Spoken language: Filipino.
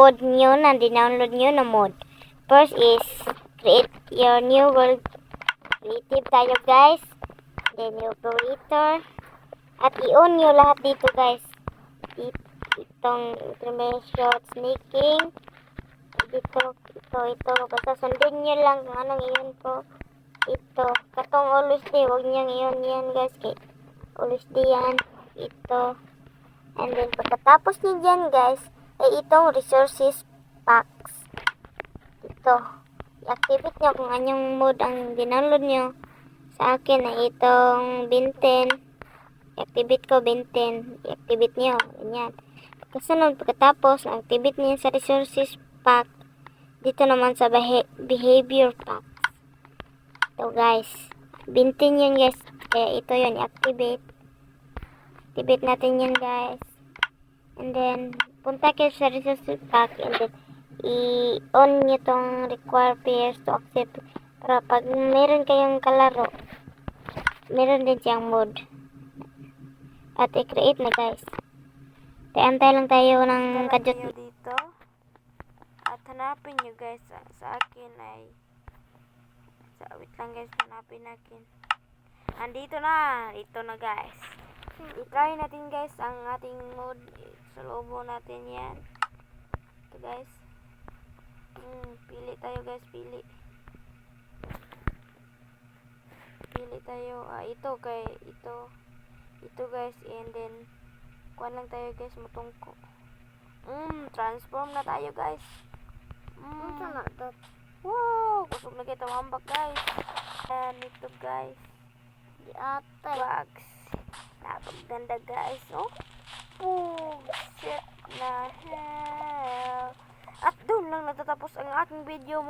mode nyo na dinownload nyo na mode. First is create your new world. Creative tayo guys. Then yung creator. At i-on nyo lahat dito guys. Itong information, sneaking. Ito. Basta sundin nyo lang kung anong i-on ko. Ito. Katong always day. Huwag nyo i-on yan guys. Okay. Always day yan. Ito. And then pagkatapos nyo dyan guys. Ay itong resources packs. Ito. I-activate nyo kung anyong mode ang dinownload nyo. Sa akin ay itong Binten. I-activate ko Binten. I-activate nyo. Ganyan. Kasunod, pagkatapos, activate nyo sa resources pack. Dito naman sa behavior pack. Ito guys. Binten yun guys. Kaya ito yun. I-activate. Activate natin yun guys. And then, punta kayo sa resources pack. And then, i-on nyo tong require players to accept. Para pag meron kayong kalaro, meron din siyang mode. At i-create na guys. Antay lang tayo ng kadjot dito. At hanapin nyo guys. Sa akin ay wait lang guys. Hanapin natin. Andito na. Ito na guys. I-try natin guys ang ating mode. Salobo natin yan. Ito guys. Pili tayo guys. Pili tayo. Ito kay ito guys. And then kuan lang tayo guys. Mutungko. Transform na tayo guys. Wow. Kusog na kita mambak guys. And ito guys. Di atay. Bugs. Napagganda guys. Oh. Shit na hell. At doon lang natatapos ang aking video.